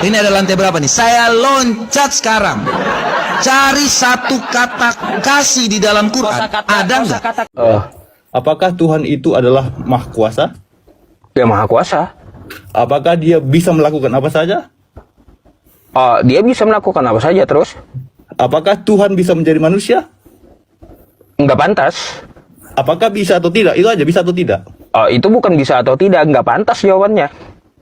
Ini ada lantai berapa nih? Saya loncat sekarang. Cari satu kata kasih di dalam Quran. Ada nggak? Apakah Tuhan itu adalah Maha Kuasa? Ya Maha Kuasa. Apakah dia bisa melakukan apa saja? Dia bisa melakukan apa saja terus. Apakah Tuhan bisa menjadi manusia? Nggak pantas. Apakah bisa atau tidak? Itu aja, bisa atau tidak? Itu bukan bisa atau tidak, nggak pantas jawabannya.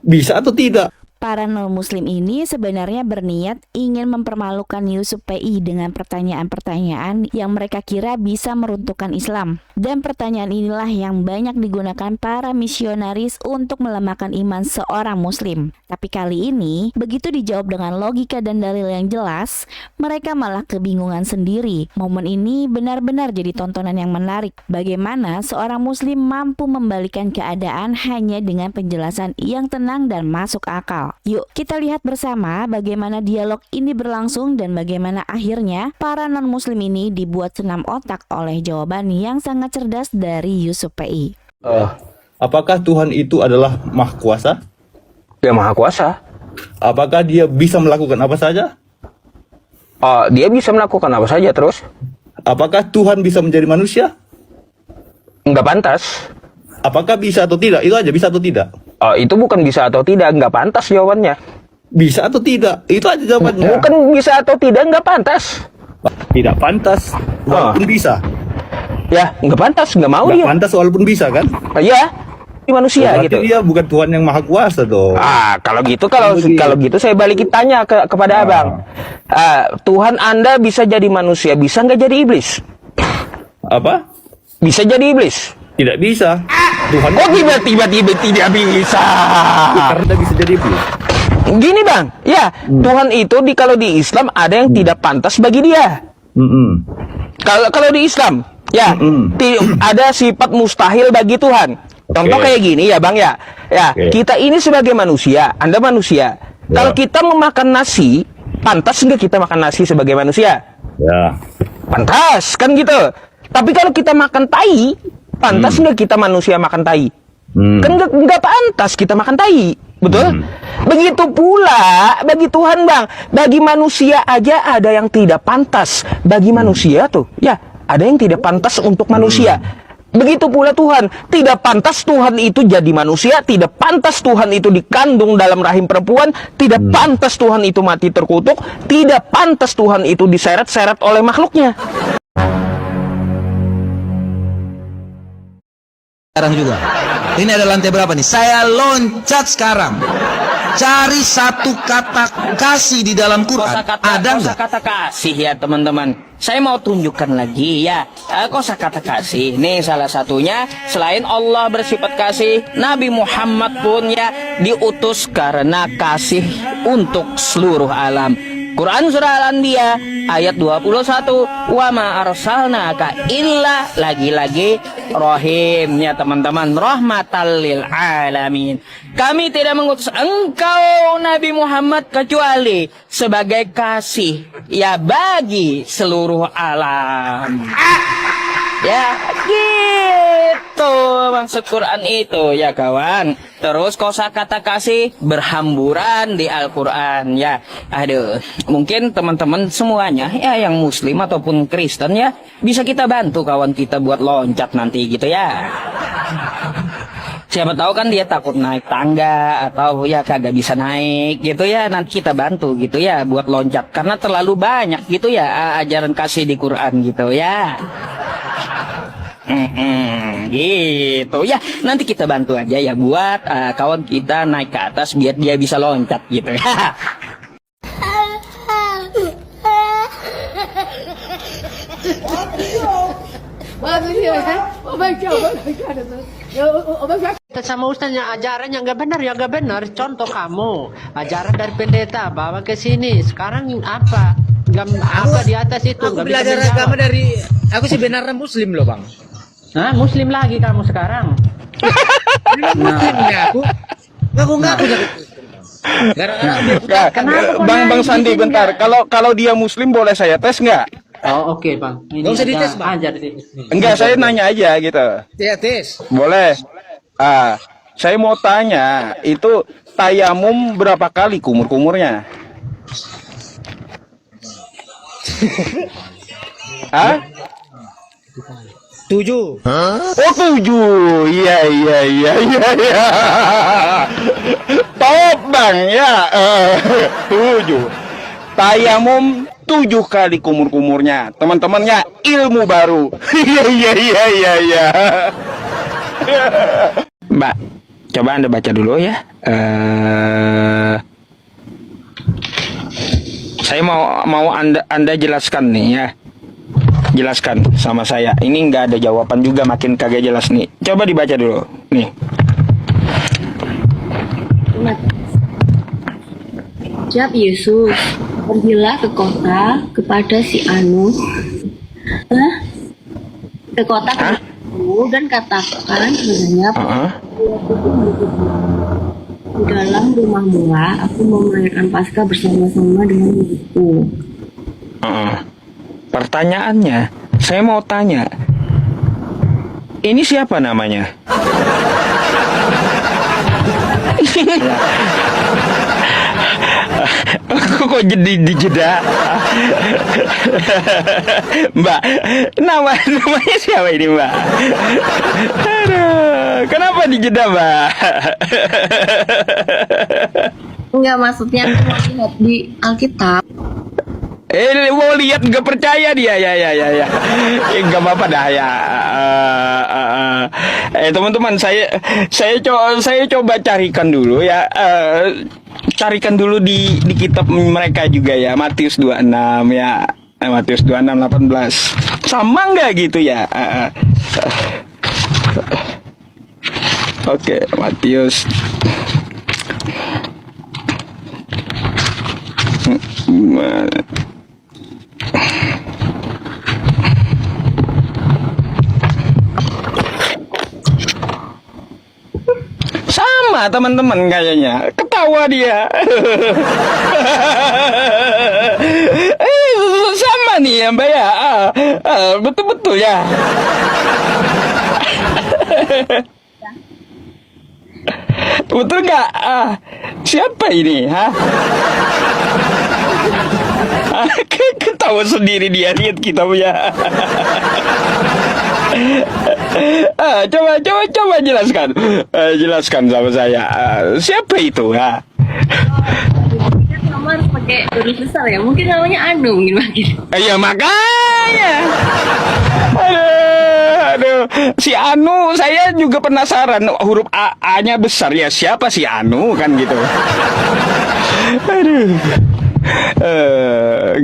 Bisa atau tidak? Para non-muslim ini sebenarnya berniat ingin mempermalukan Yusuf PI dengan pertanyaan-pertanyaan yang mereka kira bisa meruntuhkan Islam. Dan pertanyaan inilah yang banyak digunakan para misionaris untuk melemahkan iman seorang muslim. Tapi kali ini, begitu dijawab dengan logika dan dalil yang jelas, mereka malah kebingungan sendiri. Momen ini benar-benar jadi tontonan yang menarik. Bagaimana seorang muslim mampu membalikan keadaan hanya dengan penjelasan yang tenang dan masuk akal. Yuk kita lihat bersama bagaimana dialog ini berlangsung dan bagaimana akhirnya para non-muslim ini dibuat senam otak oleh jawaban yang sangat cerdas dari Yusuf PI. Apakah Tuhan itu adalah Maha Kuasa? Ya Maha Kuasa. Apakah dia bisa melakukan apa saja? Dia bisa melakukan apa saja terus. Apakah Tuhan bisa menjadi manusia? Nggak pantas. Apakah bisa atau tidak? Itu aja, bisa atau tidak? Itu bukan bisa atau tidak, nggak pantas jawabannya. Bisa atau tidak? Itu aja jawabannya. Bukan bisa atau tidak, nggak pantas. Tidak pantas, walaupun bisa. Ya, nggak pantas, nggak mau Nggak dia. pantas walaupun bisa kan? Ya, ini manusia Berarti gitu. dia bukan Tuhan yang Maha Kuasa dong. Kalau gitu saya balikin tanya kepada abang. Tuhan Anda bisa jadi manusia, bisa nggak jadi iblis? Apa? Bisa jadi iblis? Tidak bisa. Tuhan Kok tiba-tiba tidak bisa? karena bisa jadi iblis. Gini bang, ya Tuhan itu kalau di Islam ada yang tidak pantas bagi dia. Kalau di Islam, ya ada sifat mustahil bagi Tuhan. Contoh kayak gini ya bang ya, kita ini sebagai manusia, Anda manusia. Kalau kita memakan nasi, pantas nggak kita makan nasi sebagai manusia? Ya. Pantas kan gitu. Tapi kalau kita makan tai, pantas nggak kita manusia makan tai? Kan nggak pantas kita makan tai, betul? Begitu pula bagi Tuhan bang, bagi manusia aja ada yang tidak pantas. Bagi manusia tuh, ya ada yang tidak pantas untuk manusia. Begitu pula Tuhan, tidak pantas Tuhan itu jadi manusia, tidak pantas Tuhan itu dikandung dalam rahim perempuan, tidak pantas Tuhan itu mati terkutuk, tidak pantas Tuhan itu diseret-seret oleh makhluknya. Sekarang juga. Ini ada lantai berapa nih? Saya loncat sekarang. Cari satu kata kasih di dalam Quran. Ada nggak? Kata kasih ya teman-teman. Saya mau tunjukkan lagi ya. Kosakata kasih. Nih salah satunya. Selain Allah bersifat kasih, Nabi Muhammad pun ya diutus karena kasih untuk seluruh alam. Quran surah Al-Anbiya ayat 21, wa ma arsalnaka illa, lagi-lagi rahim ya teman-teman, rahmatal lil alamin. Kami tidak mengutus engkau Nabi Muhammad kecuali sebagai kasih ya bagi seluruh alam. Ya gitu maksud Quran itu ya kawan. Terus kosakata kasih berhamburan di Al-Quran ya. Aduh, mungkin teman-teman semuanya ya yang muslim ataupun Kristen ya bisa kita bantu kawan kita buat loncat nanti gitu ya. Siapa tahu kan dia takut naik tangga atau ya kagak bisa naik gitu ya, nanti kita bantu gitu ya buat loncat karena terlalu banyak gitu ya ajaran kasih di Quran gitu ya. Gitu ya, nanti kita bantu aja ya buat kawan kita naik ke atas biar dia bisa loncat gitu ya. Kita sama ustaznya ajaran yang nggak benar, yang nggak benar. Contoh kamu ajaran dari pendeta bawa ke sini. Sekarang apa? Nggak apa di atas itu? Aku belajar agama dari aku sebenarnya muslim loh bang. Hah? Muslim lagi kamu sekarang? Muslimnya aku ngaku jadi. Bang Sandi bentar, kalau dia muslim boleh saya tes nggak? Oh oke bang. Ini Nggak usah dites, Bang. Ajar di sini. Enggak, saya nanya aja gitu. Ya tes. Boleh. Saya mau tanya, itu tayamum berapa kali kumur-kumurnya? Hah? 7. Oh 7. Iya. Top bang ya. 7. Tayamum 7 kali kumur-kumurnya. Teman-temannya ilmu baru. Iya. Mbak, coba Anda baca dulu ya. Saya mau Anda jelaskan nih ya. Jelaskan sama saya. Ini nggak ada jawaban juga, makin kagak jelas nih. Coba dibaca dulu. Nih. Jawab Yesus, pergilah ke kota kepada si Anu, ke kota Anu dan katakan kepadanya, di dalam rumah mula aku mau merayakan Paskah bersama-sama dengan ibuku. Pertanyaannya, saya mau tanya, ini siapa namanya? Kok jadi dijeda? Mbak, namanya siapa ini, Mbak? Aduh, kenapa dijeda, Mbak? Enggak, maksudnya aku mau lihat di Alkitab. Mau lihat, nggak percaya dia, ya. Nggak apa-apa dah ya. Teman-teman, saya coba carikan dulu ya. Carikan dulu di kitab mereka juga ya, Matius 26 ya. Matius 26 18. Sama nggak gitu ya? Oke, Matius. Sama teman-teman kayaknya, ketawa dia. Sama nih ya Mbak ya, betul-betul ya. Betul nggak? Siapa ini? Ketawa sendiri dia, lihat kita punya. Coba jelaskan. Jelaskan sama saya. Siapa itu ya? Kamu harus pakai huruf besar ya. Mungkin namanya Anu, mungkin makin. Iya makanya. Aduh, si Anu saya juga penasaran, huruf A-nya besar ya, siapa si Anu kan gitu. Aduh.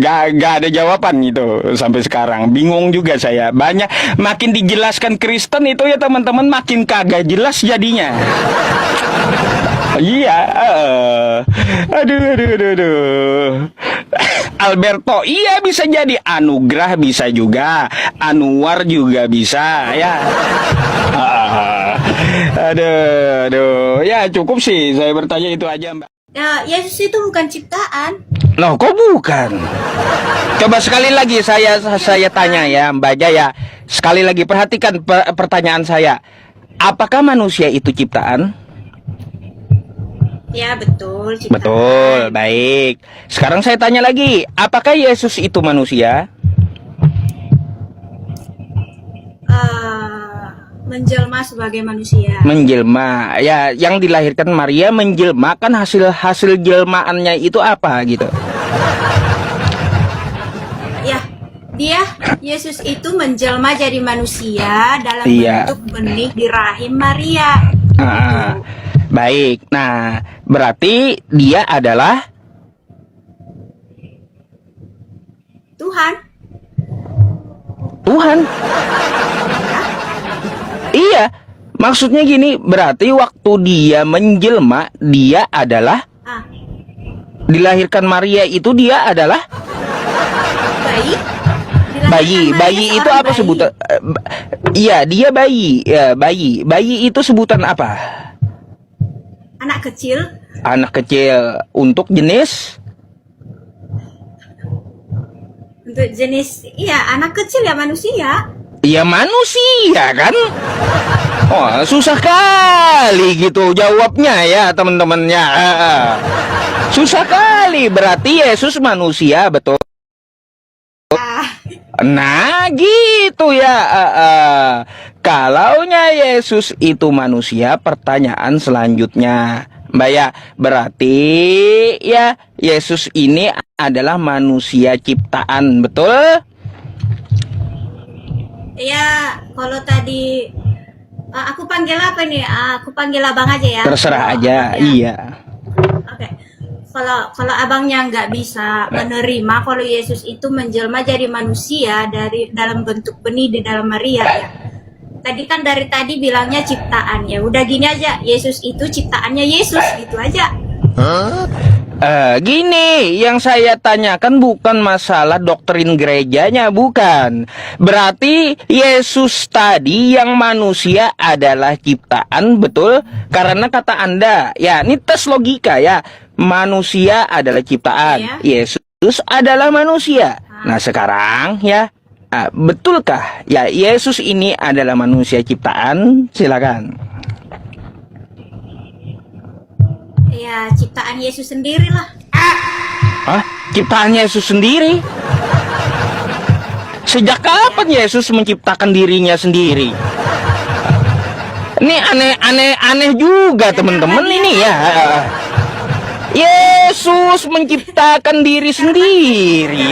Gak ada jawaban itu sampai sekarang, bingung juga saya. Banyak, makin dijelaskan Kristen itu ya teman-teman, makin kagak jelas jadinya. Iya, aduh. Alberto, iya bisa jadi. Anugrah bisa juga, Anwar juga bisa ya. Aduh, ya cukup sih saya bertanya itu aja Mbak. Ya, Yesus itu bukan ciptaan. Loh, kok bukan? Coba sekali lagi saya tanya ya Mbak Jaya. Sekali lagi perhatikan pertanyaan saya. Apakah manusia itu ciptaan? Ya, betul, ciptaan. Betul, baik. Sekarang saya tanya lagi, apakah Yesus itu manusia? Menjelma sebagai manusia. Menjelma, ya, yang dilahirkan Maria menjelma, kan hasil jelmaannya itu apa gitu? Ya, Yesus itu menjelma jadi manusia dalam bentuk benih di rahim Maria. Baik, nah berarti dia adalah Tuhan. Iya, maksudnya gini, berarti waktu dia menjelma, dia adalah dilahirkan Maria itu dia adalah bayi itu apa sebutan? Iya, dia bayi. Ya, bayi itu sebutan apa? Anak kecil. Untuk jenis? Untuk jenis, iya, anak kecil ya, manusia. Ya manusia kan? Oh, susah kali gitu jawabnya ya teman-temannya. Susah kali, berarti Yesus manusia, betul? Nah gitu ya. Kalaunya Yesus itu manusia, pertanyaan selanjutnya, Mbak ya, berarti ya Yesus ini adalah manusia ciptaan, betul? Ya, kalau tadi aku panggil apa nih? Aku panggil abang aja ya. Terserah aja, Abangnya. iya. Oke. Kalau abangnya nggak bisa menerima kalau Yesus itu menjelma jadi manusia dari dalam bentuk benih di dalam Maria ya. Tadi kan dari tadi bilangnya ciptaan ya. Udah gini aja, Yesus itu ciptaannya Yesus gitu aja. Gini, yang saya tanyakan bukan masalah doktrin gerejanya, bukan. Berarti Yesus tadi yang manusia adalah ciptaan, betul? Karena kata Anda, ya ini tes logika ya, manusia adalah ciptaan, Yesus adalah manusia. Nah sekarang ya, betulkah ya Yesus ini adalah manusia ciptaan? Silakan. Ya, ciptaan Yesus sendiri lah. Hah? Ciptaan Yesus sendiri? Sejak kapan Yesus menciptakan dirinya sendiri? Ini aneh juga teman-teman ini ya. Yesus menciptakan diri sendiri.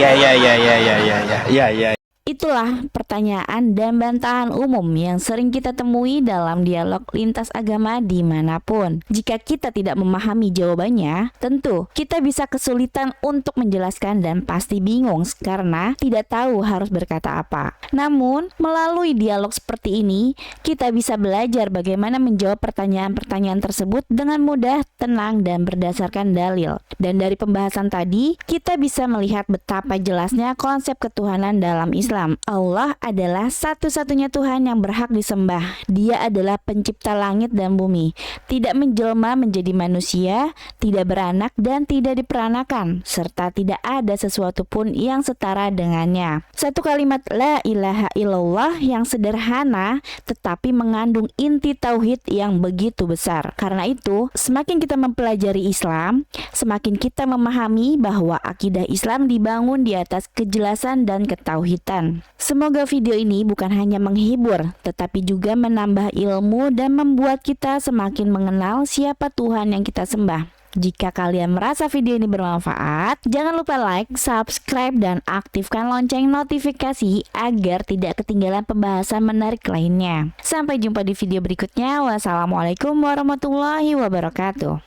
Ya. Itulah pertanyaan dan bantahan umum yang sering kita temui dalam dialog lintas agama dimanapun. Jika kita tidak memahami jawabannya, tentu kita bisa kesulitan untuk menjelaskan dan pasti bingung karena tidak tahu harus berkata apa. Namun, melalui dialog seperti ini, kita bisa belajar bagaimana menjawab pertanyaan-pertanyaan tersebut dengan mudah, tenang, dan berdasarkan dalil. Dan dari pembahasan tadi, kita bisa melihat betapa jelasnya konsep ketuhanan dalam Islam. Allah adalah satu-satunya Tuhan yang berhak disembah. Dia adalah pencipta langit dan bumi, tidak menjelma menjadi manusia, tidak beranak dan tidak diperanakan, serta tidak ada sesuatu pun yang setara dengannya. Satu kalimat la ilaha illallah yang sederhana tetapi mengandung inti tauhid yang begitu besar. Karena itu, semakin kita mempelajari Islam, semakin kita memahami bahwa akidah Islam dibangun di atas kejelasan dan ketauhidan. Semoga video ini bukan hanya menghibur, tetapi juga menambah ilmu dan membuat kita semakin mengenal siapa Tuhan yang kita sembah. Jika kalian merasa video ini bermanfaat, jangan lupa like, subscribe, dan aktifkan lonceng notifikasi agar tidak ketinggalan pembahasan menarik lainnya. Sampai jumpa di video berikutnya. Wassalamualaikum warahmatullahi wabarakatuh.